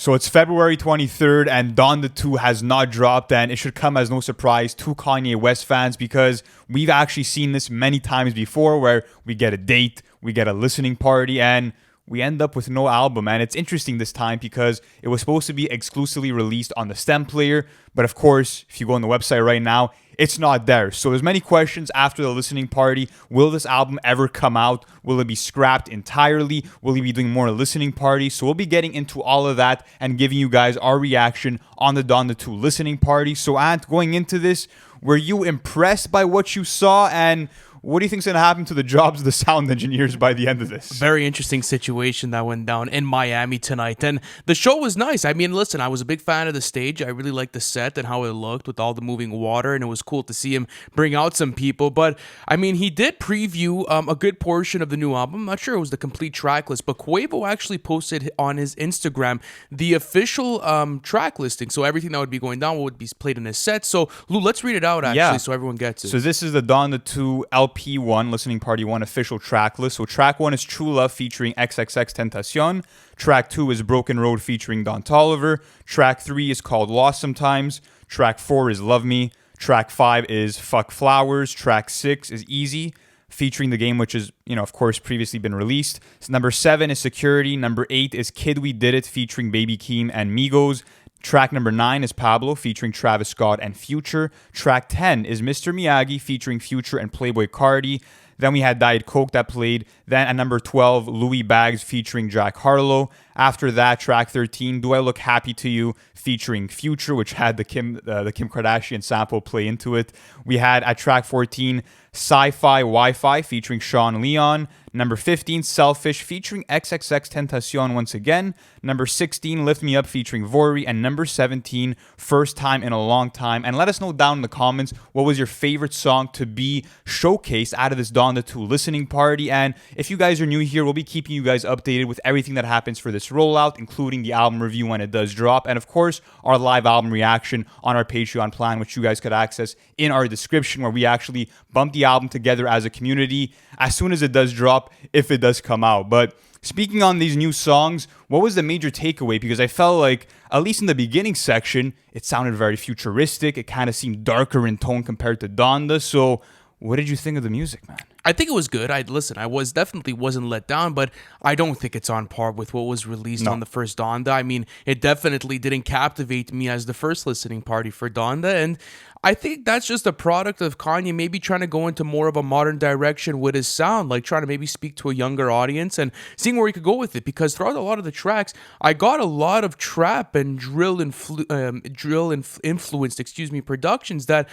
So it's February 23rd and Donda 2 has not dropped, and it should come as no surprise to Kanye West fans because we've actually seen this many times before where we get a date, we get a listening party, and we end up with no album. And it's interesting this time because it was supposed to be exclusively released on the STEM player, but of course, if you go on the website right now, it's not there. So there's many questions after the listening party. Will this album ever come out? Will it be scrapped entirely? Will he be doing more listening parties? So we'll be getting into all of that and giving you guys our reaction on the Donda 2 listening party. So Ant, going into this, were you impressed by what you saw, and what do you think's going to happen to the jobs of the sound engineers by the end of this? Very interesting situation that went down in Miami tonight. And the show was nice. I mean, listen, I was a big fan of the stage. I really liked the set and how it looked with all the moving water. And it was cool to see him bring out some people. But, I mean, he did preview a good portion of the new album. I'm not sure it was the complete track list. But Quavo actually posted on his Instagram the official track listing. So everything that would be going down would be played in his set. So, Lou, let's read it out, actually, so everyone gets it. So this is the Donda 2 LP1, Listening Party 1 official track list. So track 1 is True Love featuring XXXTentacion. Track 2 is Broken Road featuring Don Toliver. Track 3 is called Lost Sometimes. Track 4 is Love Me. Track 5 is Fuck Flowers. Track 6 is Easy featuring The Game, which is, of course, previously been released. So number 7 is Security. Number 8 is Kid We Did It featuring Baby Keem and Migos. Track number 9 is Pablo featuring Travis Scott and Future. Track 10 is Mr. Miyagi featuring Future and Playboi Carti. Then we had Diet Coke that played. Then at number 12, Louis Bags featuring Jack Harlow. After that, track 13, Do I Look Happy to You featuring Future, which had the Kim Kardashian sample play into it. We had at track 14, Sci-Fi Wi-Fi featuring Sean Leon. Number 15, Selfish featuring XXXTentacion once again. Number 16, Lift Me Up featuring Vori. And number 17, First Time in a Long Time. And let us know down in the comments what was your favorite song to be showcased out of this Donda 2 listening party. And if you guys are new here, we'll be keeping you guys updated with everything that happens for this rollout, including the album review when it does drop. And of course, our live album reaction on our Patreon plan, which you guys could access in our description, where we actually bump the album together as a community as soon as it does drop, if it does come out. But speaking on these new songs, what was the major takeaway? Because I felt like, at least in the beginning section, it sounded very futuristic. It kind of seemed darker in tone compared to Donda. So what did you think of the music, man? I think it was good. I definitely wasn't let down, but I don't think it's on par with what was released on the first Donda. I mean, it definitely didn't captivate me as the first listening party for Donda, and I think that's just a product of Kanye maybe trying to go into more of a modern direction with his sound, like trying to maybe speak to a younger audience and seeing where he could go with it. Because throughout a lot of the tracks, I got a lot of trap and drill influenced, productions that,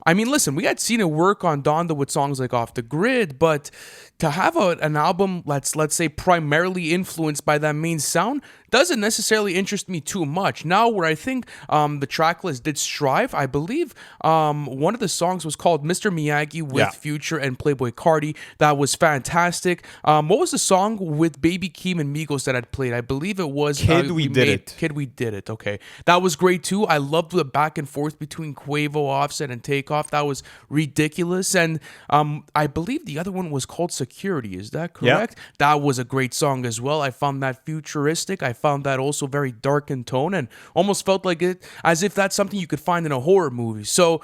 I mean, listen, we had seen it work on Donda with songs like Off the Grid, but to have an album let's say primarily influenced by that main sound doesn't necessarily interest me too much. Now, where I think the track list did strive, I believe one of the songs was called Mr. Miyagi with Future and Playboi Carti. That was fantastic. What was the song with Baby Keem and Migos that I'd played? I believe it was Kid We Did It. Kid We Did It, okay. That was great too. I loved the back and forth between Quavo, Offset, and Takeoff. That was ridiculous. And I believe the other one was called Security. Is that correct? Yeah. That was a great song as well. I found that futuristic. I found that also very dark in tone and almost felt like it as if that's something you could find in a horror movie. So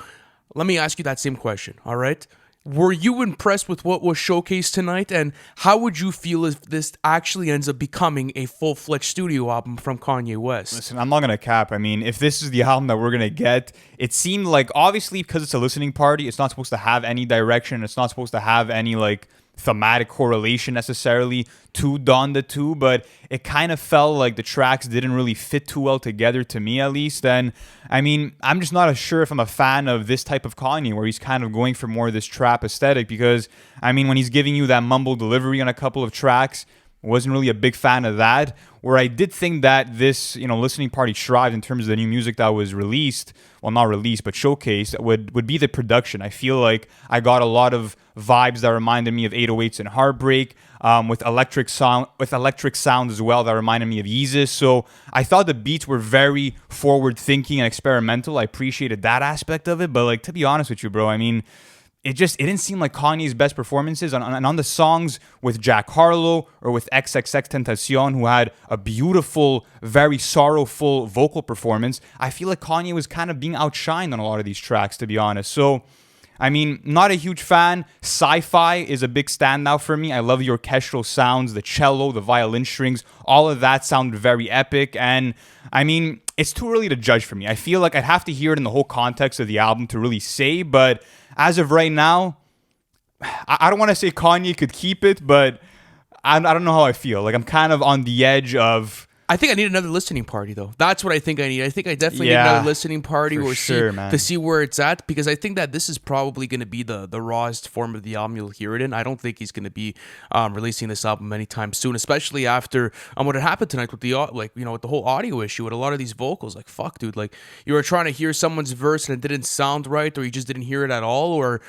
let me ask you that same question, all right? Were you impressed with what was showcased tonight, and how would you feel if this actually ends up becoming a full-fledged studio album from Kanye West? Listen, I'm not going to cap. I mean, if this is the album that we're going to get, it seemed like, obviously, because it's a listening party, it's not supposed to have any direction. It's not supposed to have any, thematic correlation necessarily to Donda 2, but it kind of felt like the tracks didn't really fit too well together, to me at least. And I mean, I'm just not sure if I'm a fan of this type of Kanye where he's kind of going for more of this trap aesthetic, because I mean, when he's giving you that mumble delivery on a couple of tracks, wasn't really a big fan of that. Where I did think that this, listening party thrived in terms of the new music that was released, well, not released, but showcased, would be the production. I feel like I got a lot of vibes that reminded me of 808s and Heartbreak, with electric sound as well that reminded me of Yeezus. So I thought the beats were very forward thinking and experimental. I appreciated that aspect of it, but to be honest with you, bro, I mean, it didn't seem like Kanye's best performances. And on the songs with Jack Harlow or with XXXTentacion, who had a beautiful, very sorrowful vocal performance, I feel like Kanye was kind of being outshined on a lot of these tracks, to be honest. So, I mean, not a huge fan. Sci-Fi is a big standout for me. I love the orchestral sounds, the cello, the violin strings. All of that sounded very epic. And, I mean, it's too early to judge for me. I feel like I'd have to hear it in the whole context of the album to really say. But as of right now, I don't want to say Kanye could keep it, but I don't know how I feel. Like, I'm kind of on the edge of... I think I need another listening party, though. That's what I think I need. I think I definitely need another listening party to see where it's at, because I think that this is probably going to be the rawest form of the album you'll hear it in. I don't think he's going to be releasing this album anytime soon, especially after what had happened tonight with the with the whole audio issue with a lot of these vocals. Like, fuck, dude. Like, you were trying to hear someone's verse and it didn't sound right, or you just didn't hear it at all, or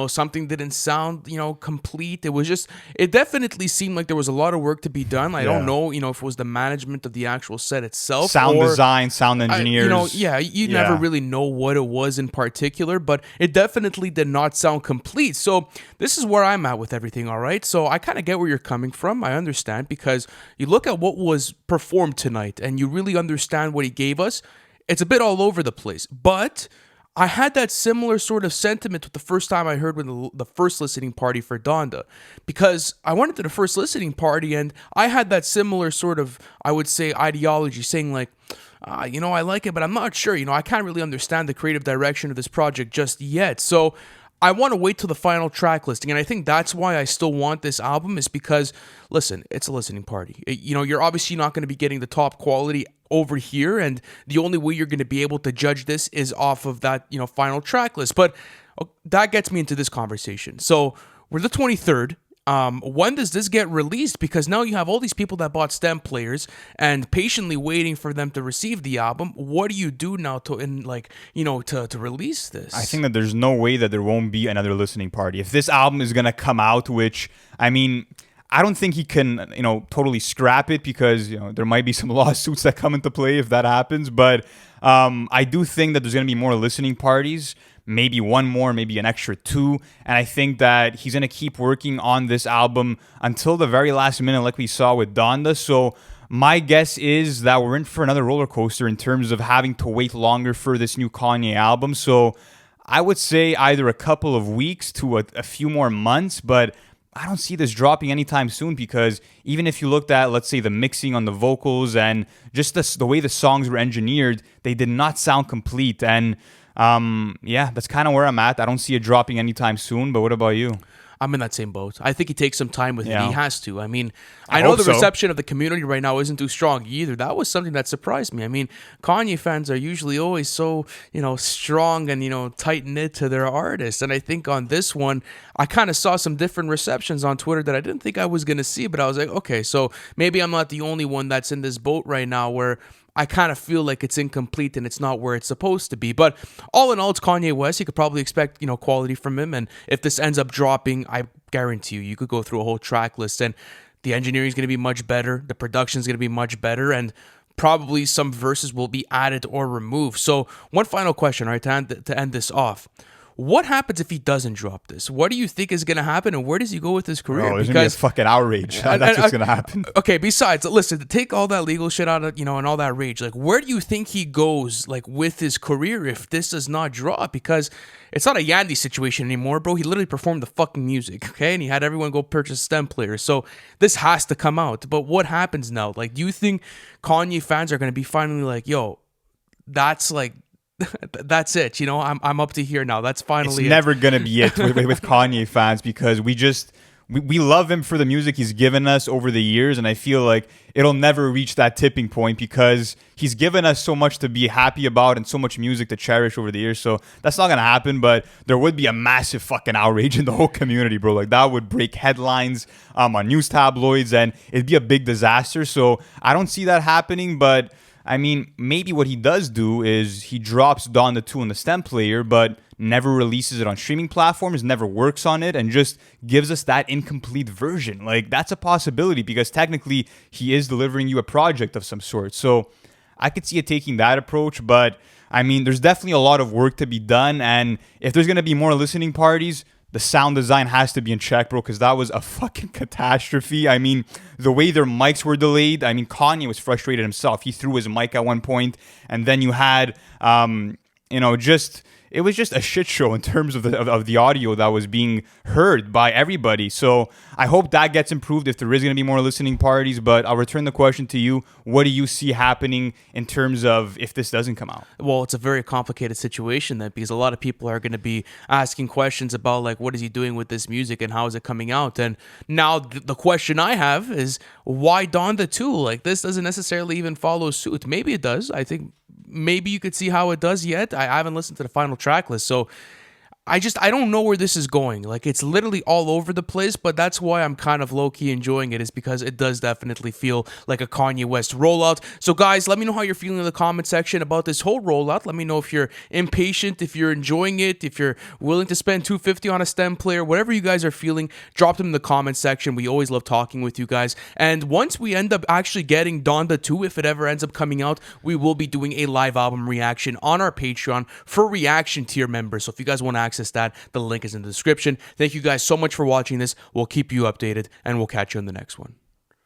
something didn't sound complete. It definitely seemed like there was a lot of work to be done. I don't know if it was the management of the actual set itself, sound design, sound engineers. You never really know what it was in particular, but it definitely did not sound complete. So this is where I'm at with everything. All right, so I kind of get where you're coming from. I understand, because you look at what was performed tonight and you really understand what he gave us. It's a bit all over the place, but I had that similar sort of sentiment with the first time I heard when the first listening party for Donda, because I went to the first listening party and I had that similar sort of, I would say, ideology, saying like, I like it, but I'm not sure. I can't really understand the creative direction of this project just yet. So I want to wait till the final track listing, and I think that's why I still want this album, is because, listen, it's a listening party. You're obviously not going to be getting the top quality over here, and the only way you're going to be able to judge this is off of that, final track list. But that gets me into this conversation. So we're the 23rd. When does this get released? Because now you have all these people that bought stem players and patiently waiting for them to receive the album. What do you do now to release this? I think that there's no way that there won't be another listening party. If this album is going to come out, which, I mean, I don't think he can, totally scrap it, because, there might be some lawsuits that come into play if that happens. But I do think that there's going to be more listening parties, maybe one more, maybe an extra two. And I think that he's going to keep working on this album until the very last minute, like we saw with Donda. So my guess is that we're in for another roller coaster in terms of having to wait longer for this new Kanye album. So I would say either a couple of weeks to a few more months, but I don't see this dropping anytime soon, because even if you looked at, let's say, the mixing on the vocals and just the way the songs were engineered, they did not sound complete. And that's kind of where I'm at. I don't see it dropping anytime soon, but what about you? I'm in that same boat. I think he takes some time with it. He has to. I mean, I know the reception of the community right now isn't too strong either. That was something that surprised me. I mean, Kanye fans are usually always so, strong and, tight-knit to their artists. And I think on this one, I kind of saw some different receptions on Twitter that I didn't think I was going to see. But I was like, okay, so maybe I'm not the only one that's in this boat right now where I kind of feel like it's incomplete and it's not where it's supposed to be. But all in all, it's Kanye West. You could probably expect, quality from him. And if this ends up dropping, I guarantee you could go through a whole track list and the engineering is going to be much better. The production is going to be much better. And probably some verses will be added or removed. So one final question, right, to end this off. What happens if he doesn't drop this? What do you think is going to happen, and where does he go with his career? There's going to be a fucking outrage. That's what's going to happen. Okay, besides, listen, take all that legal shit out of, and all that rage. Like, where do you think he goes, with his career if this does not drop? Because it's not a Yandy situation anymore, bro. He literally performed the fucking music, okay? And he had everyone go purchase stem players. So this has to come out. But what happens now? Like, do you think Kanye fans are going to be finally like, yo, that's that's it, I'm up to here now. That's finally it's never gonna be it with Kanye fans, because we love him for the music he's given us over the years, and I feel like it'll never reach that tipping point because he's given us so much to be happy about and so much music to cherish over the years. So that's not gonna happen, but there would be a massive fucking outrage in the whole community, bro. Like, that would break headlines on news tabloids, and it'd be a big disaster. So I don't see that happening, but I mean, maybe what he does do is he drops Donda 2 on the stem player, but never releases it on streaming platforms, never works on it, and just gives us that incomplete version. Like, that's a possibility, because technically he is delivering you a project of some sort. So I could see it taking that approach, but I mean, there's definitely a lot of work to be done, and if there's going to be more listening parties, The sound design has to be in check, bro, because that was a fucking catastrophe. I mean, the way their mics were delayed. I mean, Kanye was frustrated himself. He threw his mic at one point, and then you had, just it was just a shit show in terms of the audio that was being heard by everybody. So I hope that gets improved if there is going to be more listening parties. But I'll return the question to you. What do you see happening in terms of if this doesn't come out? Well, it's a very complicated situation then, because a lot of people are going to be asking questions about like, what is he doing with this music and how is it coming out? And now the question I have is, why Donda 2? Like, this doesn't necessarily even follow suit. Maybe it does. I think maybe you could see how it does yet. I haven't listened to the final track list, so I don't know where this is going. Like, it's literally all over the place, but that's why I'm kind of low-key enjoying it, is because it does definitely feel like a Kanye West rollout. So guys, let me know how you're feeling in the comment section about this whole rollout. Let me know if you're impatient, if you're enjoying it, if you're willing to spend $250 on a stem player, whatever you guys are feeling, drop them in the comment section. We always love talking with you guys. And once we end up actually getting Donda 2, if it ever ends up coming out, we will be doing a live album reaction on our Patreon for reaction tier members. So if you guys want to access that, the link is in the description. Thank you guys so much for watching this. We'll keep you updated, and we'll catch you in the next one.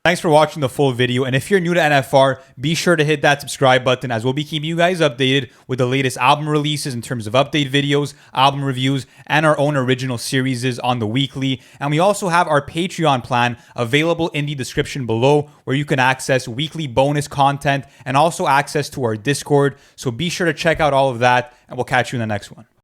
Thanks for watching the full video, and if you're new to NFR, be sure to hit that subscribe button, as we'll be keeping you guys updated with the latest album releases in terms of update videos, album reviews, and our own original series on the weekly. And we also have our Patreon plan available in the description below, where you can access weekly bonus content and also access to our Discord. So be sure to check out all of that, and we'll catch you in the next one.